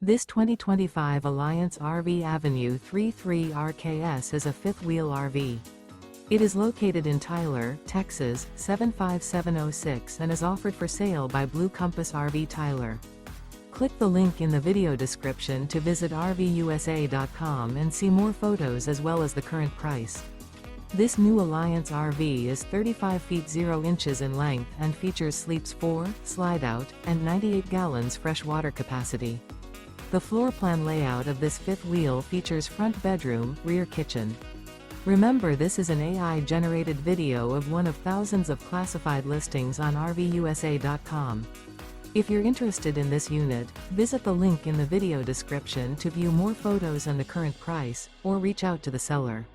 This 2025 Alliance RV Avenue 33 RKS is a fifth-wheel RV. It is located in Tyler, Texas, 75706 and is offered for sale by Blue Compass RV Tyler. Click the link in the video description to visit RVUSA.com and see more photos as well as the current price. This new Alliance RV is 35 feet 0 inches in length and features sleeps 4, slide-out, and 98 gallons fresh water capacity. The floor plan layout of this fifth wheel features front bedroom, rear kitchen. Remember, this is an AI-generated video of one of thousands of classified listings on RVUSA.com. If you're interested in this unit, visit the link in the video description to view more photos and the current price, or reach out to the seller.